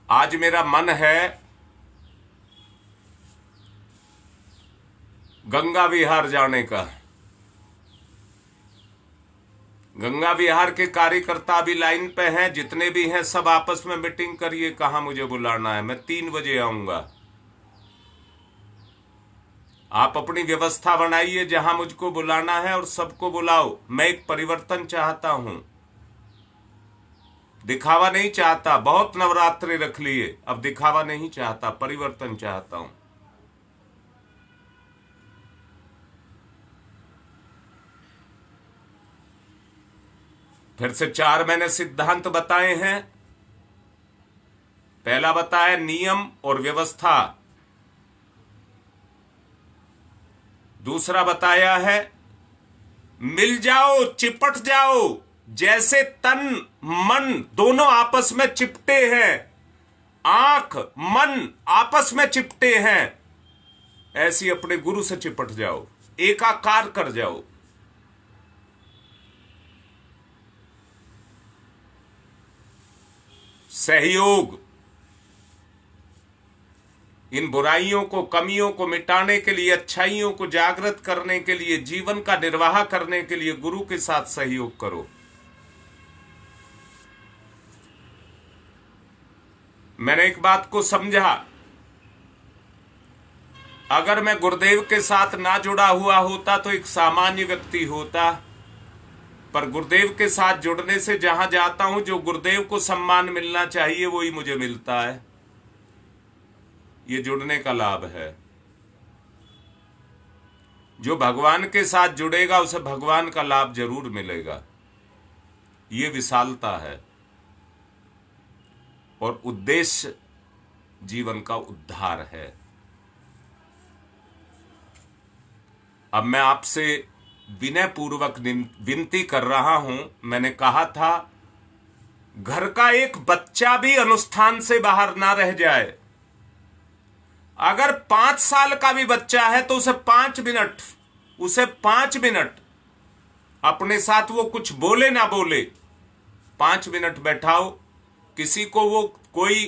आज मेरा मन है गंगा विहार जाने का। गंगा विहार के कार्यकर्ता अभी लाइन पे हैं, जितने भी हैं सब आपस में मीटिंग करिए कहां मुझे बुलाना है। मैं 3 बजे आऊंगा। आप अपनी व्यवस्था बनाइए जहां मुझको बुलाना है और सबको बुलाओ। मैं एक परिवर्तन चाहता हूं, दिखावा नहीं चाहता। बहुत नवरात्रि रख लिए, अब दिखावा नहीं चाहता, परिवर्तन चाहता हूं। फिर से 4 मैंने सिद्धांत बताए हैं। पहला बताया नियम और व्यवस्था। दूसरा बताया है मिल जाओ, चिपट जाओ। जैसे तन मन दोनों आपस में चिपटे हैं, आंख मन आपस में चिपटे हैं, ऐसी अपने गुरु से चिपट जाओ, एकाकार कर जाओ। सहयोग, इन बुराइयों को, कमियों को मिटाने के लिए, अच्छाइयों को जागृत करने के लिए, जीवन का निर्वाह करने के लिए गुरु के साथ सहयोग करो। मैंने एक बात को समझा, अगर मैं गुरुदेव के साथ ना जुड़ा हुआ होता तो एक सामान्य व्यक्ति होता, पर गुरुदेव के साथ जुड़ने से जहां जाता हूं जो गुरुदेव को सम्मान मिलना चाहिए वही मुझे मिलता है। ये जुड़ने का लाभ है। जो भगवान के साथ जुड़ेगा उसे भगवान का लाभ जरूर मिलेगा। ये विशालता है और उद्देश्य जीवन का उद्धार है। अब मैं आपसे विनय पूर्वक विनती कर रहा हूं। मैंने कहा था घर का एक बच्चा भी अनुष्ठान से बाहर ना रह जाए। अगर 5 साल का भी बच्चा है तो उसे 5 मिनट अपने साथ, वो कुछ बोले ना बोले, 5 मिनट बैठाओ, किसी को वो कोई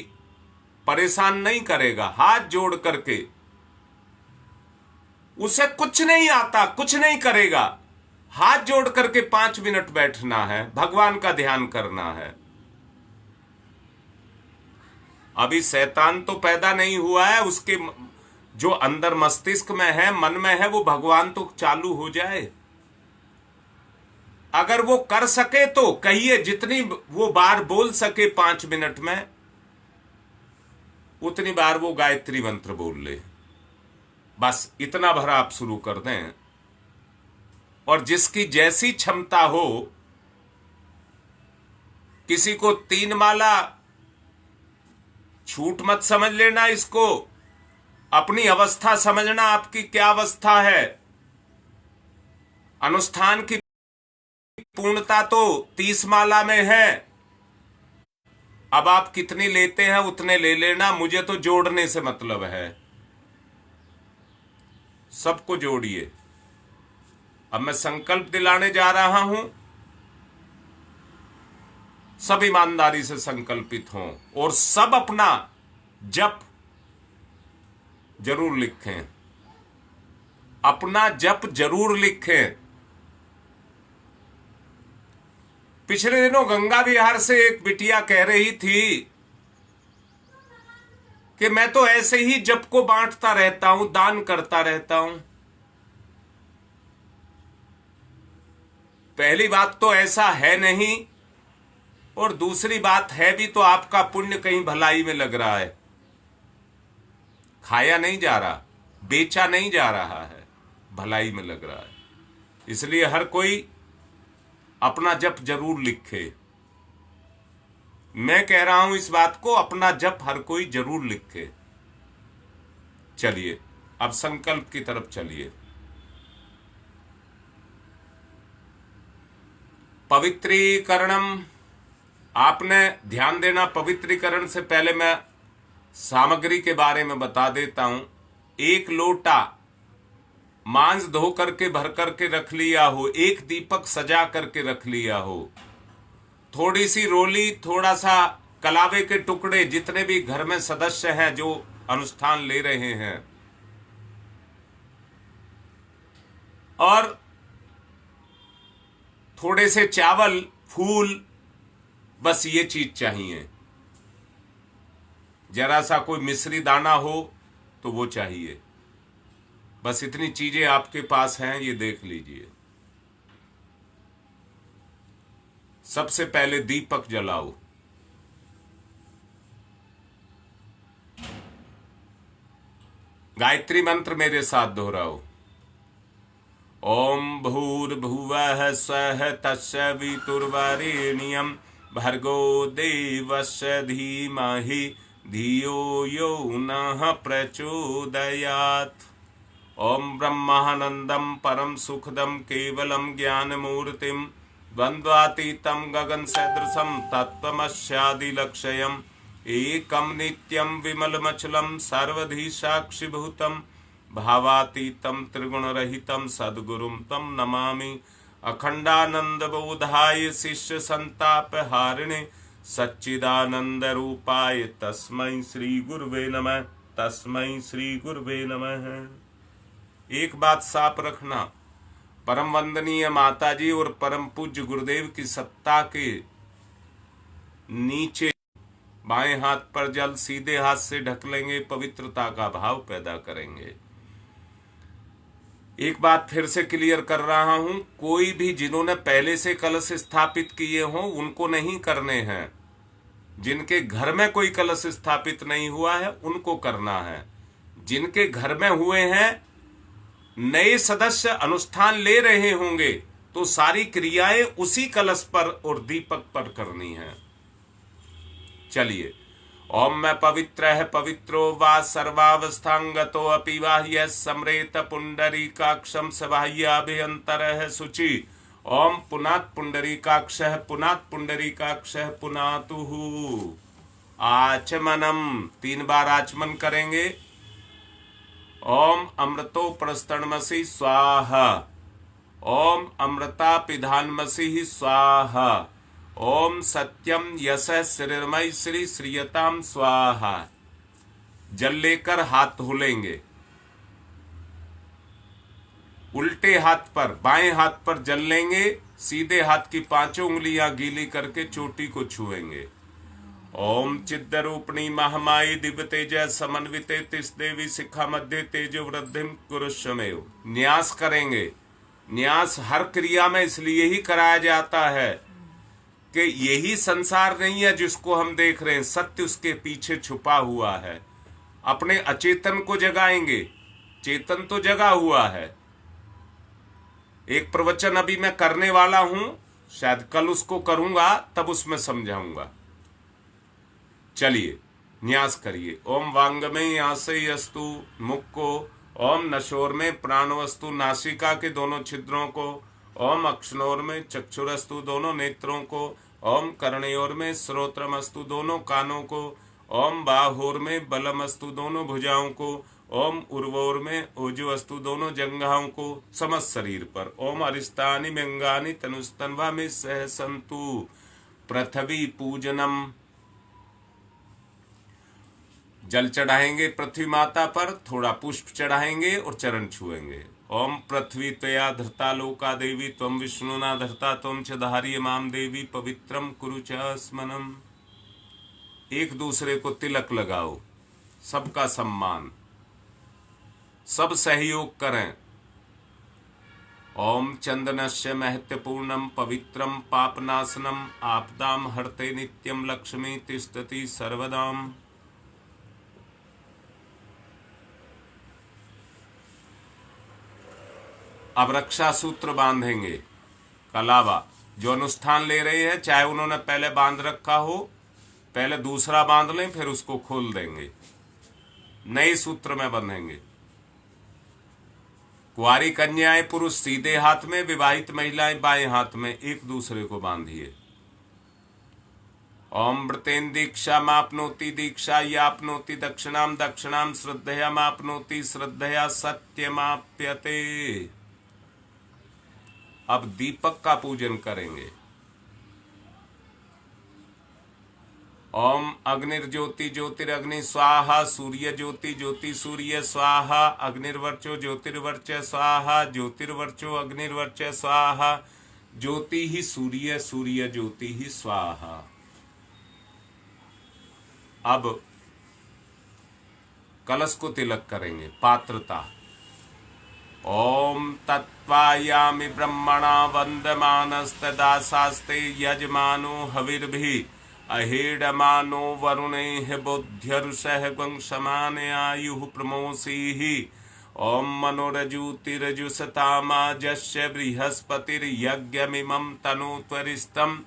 परेशान नहीं करेगा, हाथ जोड़ करके। उसे कुछ नहीं आता, कुछ नहीं करेगा, हाथ जोड़ करके 5 मिनट बैठना है, भगवान का ध्यान करना है। अभी शैतान तो पैदा नहीं हुआ है, उसके जो अंदर मस्तिष्क में है, मन में है, वो भगवान तो चालू हो जाए। अगर वो कर सके तो कहिए, जितनी वो बार बोल सके 5 मिनट में, उतनी बार वो गायत्री मंत्र बोल ले। बस इतना भर आप शुरू कर दें, और जिसकी जैसी क्षमता हो, किसी को 3 माला, छूट मत समझ लेना इसको, अपनी अवस्था समझना, आपकी क्या अवस्था है। अनुष्ठान की पूर्णता तो 30 माला में है, अब आप कितनी लेते हैं उतने ले लेना, मुझे तो जोड़ने से मतलब है। सबको जोड़िए। अब मैं संकल्प दिलाने जा रहा हूं, सब ईमानदारी से संकल्पित हों और सब अपना जप जरूर लिखें, अपना जप जरूर लिखें। पिछले दिनों गंगा विहार से एक बिटिया कह रही थी कि मैं तो ऐसे ही जप को बांटता रहता हूं, दान करता रहता हूं। पहली बात तो ऐसा है नहीं, और दूसरी बात है भी तो आपका पुण्य कहीं भलाई में लग रहा है, खाया नहीं जा रहा, बेचा नहीं जा रहा है, भलाई में लग रहा है। इसलिए हर कोई अपना जप जरूर लिखे। मैं कह रहा हूं इस बात को, अपना जप हर कोई जरूर लिखे। चलिए अब संकल्प की तरफ चलिए। पवित्रीकरणम, आपने ध्यान देना, पवित्रीकरण से पहले मैं सामग्री के बारे में बता देता हूं। 1 लोटा मांस धो करके भर करके रख लिया हो, 1 दीपक सजा करके रख लिया हो, थोड़ी सी रोली, थोड़ा सा कलावे के टुकड़े, जितने भी घर में सदस्य हैं जो अनुष्ठान ले रहे हैं, और थोड़े से चावल, फूल, बस ये चीज चाहिए। जरा सा कोई मिश्री दाना हो तो वो चाहिए। बस इतनी चीजें आपके पास हैं, ये देख लीजिए। सबसे पहले दीपक जलाओ। गायत्री मंत्र मेरे साथ दोहराओ। ओम भूर्भुवः स्वः तस्य वितुर्वरेण्यं भर्गो देवस्य धीमहि धियो यो नः प्रचोदयात्। ओम ब्रह्मानंदं परम सुखदं केवलं ज्ञानमूर्तिं द्वन्द्वातीतं गगन सदृशं तत्त्वमस्यादिलक्ष्यम् एकं नित्यं विमलमचलं सर्वधि साक्षिभूतं भावातीतं त्रिगुणरहितं सद्गुरुं तं नमामि। अखंडानंदबोधाय शिष्य संतापहारिणे सच्चिदानंद रूपाय तस्मै श्री गुरुवे नमः, तस्मै श्री गुरुवे नमः। एक बात साफ रखना, परम वंदनीय माताजी और परम पूज्य गुरुदेव की सत्ता के नीचे बाएं हाथ पर जल सीधे हाथ से ढक लेंगे, पवित्रता का भाव पैदा करेंगे। एक बात फिर से क्लियर कर रहा हूं, कोई भी जिन्होंने पहले से कलश स्थापित किए हों उनको नहीं करने हैं। जिनके घर में कोई कलश स्थापित नहीं हुआ है उनको करना है। जिनके घर में हुए हैं, नए सदस्य अनुष्ठान ले रहे होंगे तो सारी क्रियाएं उसी कलश पर और दीपक पर करनी है। चलिए, ओम मैं पवित्र है पवित्रो वा सर्वावस्थांगतो अपि बाह्य समरेत पुंडरीकाक्षम सबाह्याभ्यंतर है शुचि। ओम पुनात् पुंडरीकाक्ष पुनात् पुंडरीकाक्ष पुनातुः। आचमनम 3 बार आचमन करेंगे। ओम अमृतो प्रस्तरणमसि स्वाहा। ओम अमृता पिधानमसि स्वाहा। ओम सत्यम यश श्रीर्मय श्री श्रीयताम स्वाहा। जल लेकर हाथ धुलेंगे, उल्टे हाथ पर बाएं हाथ पर जल लेंगे, सीधे हाथ की पांचों उंगलियां गीली करके चोटी को छुएंगे। ओम चिद्रूपिणी महामाई दिव्य तेज समन्विते तिस देवी शिखा मध्य तेजो वृद्धिम कुरुष्वमेव। न्यास करेंगे। न्यास हर क्रिया में इसलिए ही कराया जाता है कि यही संसार नहीं है जिसको हम देख रहे हैं, सत्य उसके पीछे छुपा हुआ है। अपने अचेतन को जगाएंगे, चेतन तो जगा हुआ है। एक प्रवचन अभी मैं करने वाला हूं, शायद कल उसको करूंगा, तब उसमें समझाऊंगा। चलिए न्यास करिए। ओम वांग में आसे अस्तु मुख को, ओम नशोर में प्राण वस्तु नासिका के दोनों छिद्रों को, ओम अक्षनोर में चक्षुरस्तु दोनों नेत्रों को, ओम कर्णयोर में श्रोत्रमस्तु दोनों कानों को, ओम बाहोर में बलमस्तु दोनों भुजाओं को, ओम उर्वोर में ओजुअस्तु दोनों जंघाओं को, समस्त शरीर पर। ओम अरिष्टानि व्यंगानि तनुस्तन्वा में सह संतु। पृथ्वी पूजनम। जल चढ़ाएंगे पृथ्वी माता पर, थोड़ा पुष्प चढ़ाएंगे और चरण छुएंगे। ओम पृथ्वी त्वया धृता लोका देवी त्वं विष्णुना धृता त्वं च धार्य माम देवी पवित्रम कुरु च स्मनम। एक दूसरे को तिलक लगाओ, सबका सम्मान, सब सहयोग करें। ओम चंदनस्य महत्वपूर्णम पवित्रम पापनाशनम आपदाम हरते नित्यम लक्ष्मी तिष्ठति सर्वदाम। अब रक्षा सूत्र बांधेंगे। कलावा जो अनुष्ठान ले रहे हैं, चाहे उन्होंने पहले बांध रखा हो, पहले दूसरा बांध लें, फिर उसको खोल देंगे, नए सूत्र में बंधेंगे। कुंवारी कन्याएं पुरुष सीधे हाथ में, विवाहित महिलाएं बाएं हाथ में, एक दूसरे को बांधिए। ओम व्रतेन दीक्षा मापनोति दीक्षा यापनोति दक्षिणाम दक्षिणाम श्रद्धया मापनोति श्रद्धया सत्यमाप्यते। अब दीपक का पूजन करेंगे। ओम अग्निर्ज्योति ज्योतिरग्नि स्वाहा, सूर्य ज्योति ज्योति सूर्य स्वाहा, अग्निर्वर्चो ज्योतिर्वर्च स्वाहा, ज्योतिर्वर्चो अग्निर्वर्च स्वाहा, ज्योति ही सूर्य सूर्य ज्योति ही स्वाहा। अब कलश को तिलक करेंगे। पात्रता। ओम तत्वायामि ब्रह्मणा वंदमानस्तदासास्ते यजमानो हविर्भिः अहेडमानो वरुणैः बोध्यरुषः वंशमान आयुः प्रमोषीः। ओम मनोरजुतिरजुसतामाजस्य बृहस्पतिर्यज्ञमिमं तनोत्वरिष्ठं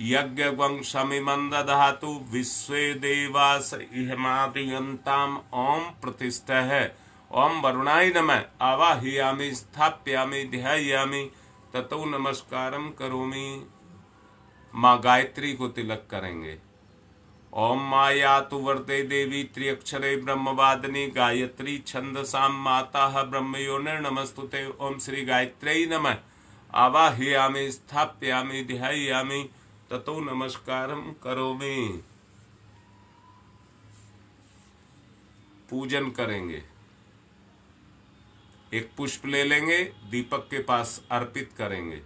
यज्ञवंशमिमं दधातु विश्वे देवास इहमादियन्ताम्। ओम प्रतिष्ठः। ओम वरुणाय नमः आवाहयामि स्थाप्यामि ध्यायामि ततो नमस्कारम करोमि। माँ गायत्री को तिलक करेंगे। ओम माया तु वर्ते देवी त्रिअक्षरे ब्रह्मवादिनी गायत्री छंदसाम माता ब्रह्मयोनिर्नमस्तुते। ओम श्री गायत्री नमः आवाहयामि स्थाप्यामि ध्यायामि ततो नमस्कारम करोमि। पूजन करेंगे। एक पुष्प ले लेंगे, दीपक के पास अर्पित करेंगे।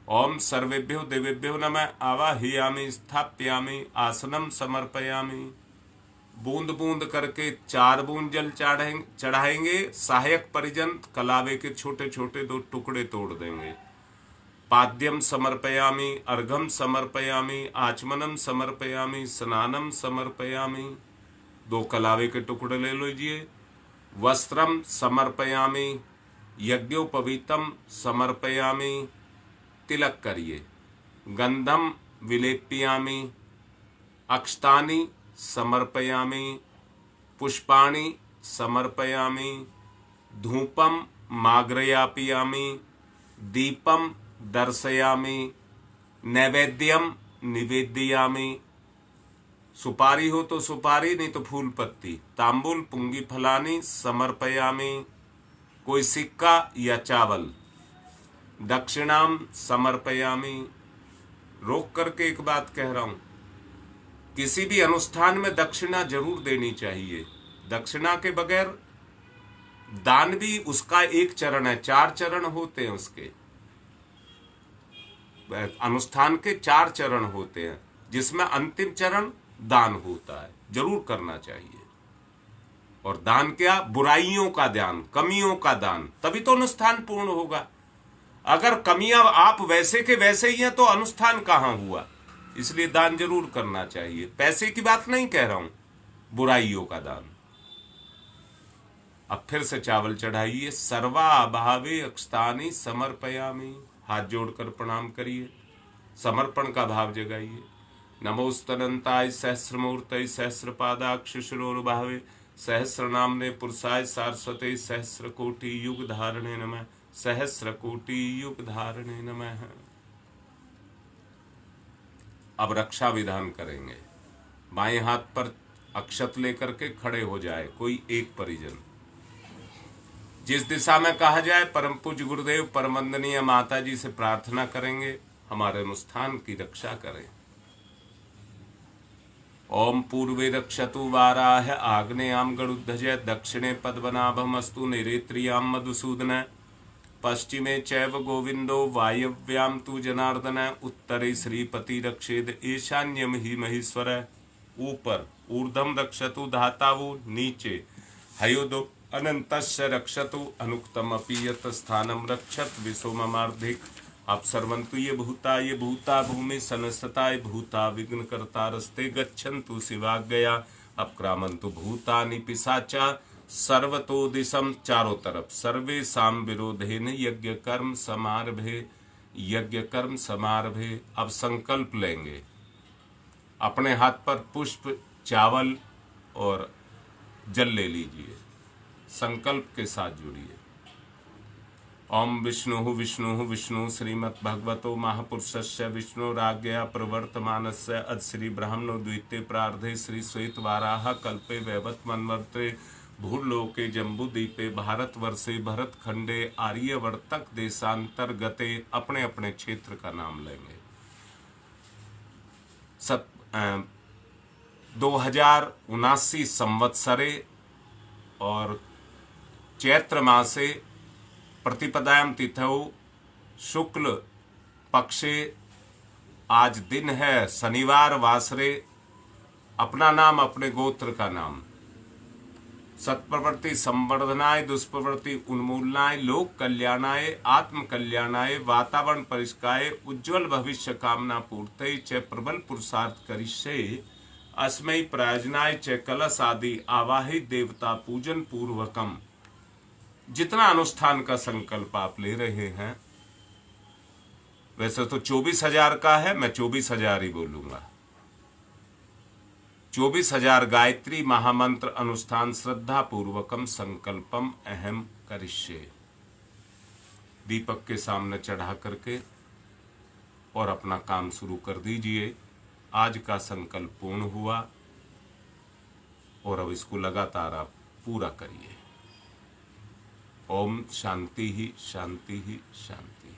ओम सर्वेभ्यो देवेभ्यो नमः आवाहयामि स्थाप्यामि आसनम समर्पयामि। बूंद बूंद करके 4 बूंद जल चढ़ाएंगे। सहायक परिजन कलावे के छोटे छोटे 2 टुकड़े तोड़ देंगे। पाद्यम समर्पयामि, अर्घम समर्पयामि, आचमनम समर्पयामि, स्नानम समर्पयामि। 2 कलावे के टुकड़े ले लीजिए। वस्त्रम समर्पयामि, यज्ञोपवीतम समर्पयामि। तिलक करिए। गंधम विलेप्यामि, अक्षतानि समर्पयामि, पुष्पाणि समर्पयामि, धूपम माग्रयापयामि, दीपम दर्शयामि, नैवेद्यम निवेदयामि। सुपारी हो तो सुपारी, नहीं तो फूल पत्ती। तांबूल पुंगी फलानी समर्पयामि, कोई सिक्का या चावल। दक्षिणाम समर्पयामि, रोक करके एक बात कह रहा हूं, किसी भी अनुष्ठान में दक्षिणा जरूर देनी चाहिए। दक्षिणा के बगैर दान भी उसका एक चरण है, 4 चरण होते हैं उसके। अनुष्ठान के 4 चरण होते हैं, जिसमें अंतिम चरण दान होता है, जरूर करना चाहिए। और दान क्या? बुराइयों का दान, कमियों का दान, तभी तो अनुष्ठान पूर्ण होगा। अगर कमियां आप वैसे के वैसे ही हैं तो अनुष्ठान कहां हुआ। इसलिए दान जरूर करना चाहिए। पैसे की बात नहीं कह रहा हूं, बुराइयों का दान। अब फिर से चावल चढ़ाइए। सर्वा भावे अक्षतानि समर्पयामि, हाथ जोड़कर प्रणाम करिए, समर्पण का भाव जगाइए। नमोस्तनंताय सहस्रमूर्तये सहस्रपादाक्ष शिरोर्भावे सहस्र नामने पुरुषाय सारस्वते सहस्र कोटि युग धारणे नमः, सहस्र कोटि युग धारणे नमः। अब रक्षा विधान करेंगे। बाएं हाथ पर अक्षत लेकर के खड़े हो जाए कोई एक परिजन, जिस दिशा में कहा जाए परम पूज्य गुरुदेव परम वंदनीय माता जी से प्रार्थना करेंगे हमारे अनुष्ठान की रक्षा करें। ओम पूर्वे रक्षतु वाराह आग्नेयाम गरुध्वज दक्षिणे पद्मनाभमस्तु निरेत्रियाम मधुसूदन पश्चिमे चैव गोविंदो वायव्याम तु जनार्दन उत्तरे श्रीपति रक्षेद ईशान्यम ही महेश्वर। ऊपर ऊर्ध्वम रक्षतु धातावु, नीचे हयोदो अनंतस्य रक्षतु अनुक्तम अपि यत् स्थानम रक्षत विसोममार्धिक। अपसर्वन्तु ये भूता भूमि संस्तताय भूता विघ्न कर्तारस्ते गच्छन्तु शिवाज्ञया। अपक्रामन्तु भूतानि पिशाचा सर्वतो दिशम, चारों तरफ सर्वेषां विरोधेन यज्ञ कर्म समारभे। अब संकल्प लेंगे। अपने हाथ पर पुष्प, चावल और जल ले लीजिए, संकल्प के साथ जुड़िए। ओम विष्णु विष्णु विष्णु श्रीमद् भगवतो महापुरुषस्य विष्णुराज्ञया प्रवर्तमानस्य अद्य श्री ब्राह्मणो द्वितीय प्रार्धे श्री श्वेत वाराह कल्पे वैवत मन्वंतरे भूलोके जम्बूद्वीपे भारतवर्षे भरतखंडे आर्यवर्तक देशांतर्गते। अपने अपने क्षेत्र का नाम लेंगे। 2079 संवत्सरे और चैत्र मासे प्रतिपदायाम तिथौ शुक्ल पक्षे आज दिन है शनिवार वासरे। अपना नाम, अपने गोत्र का नाम। सत्प्रवृत्ति संवर्धनाय, दुष्प्रवृत्ति उन्मूलनाय, लोक कल्याणाय, आत्म कल्याणाय, वातावरण परिष्काय, उज्ज्वल भविष्य कामना पूर्तये च प्रबल पुरुषार्थ करिष्ये। अस्मै प्रायोजनाय च कलश आदि आवाहित देवता पूजन पूर्वकम। जितना अनुष्ठान का संकल्प आप ले रहे हैं, वैसे तो 24,000 का है, मैं 24,000 ही बोलूंगा। 24,000 गायत्री महामंत्र अनुष्ठान श्रद्धा पूर्वकम संकल्पम अहम करिष्ये। दीपक के सामने चढ़ा करके और अपना काम शुरू कर दीजिए। आज का संकल्प पूर्ण हुआ और अब इसको लगातार आप पूरा करिए। ओम शांति ही शांति ही शांति।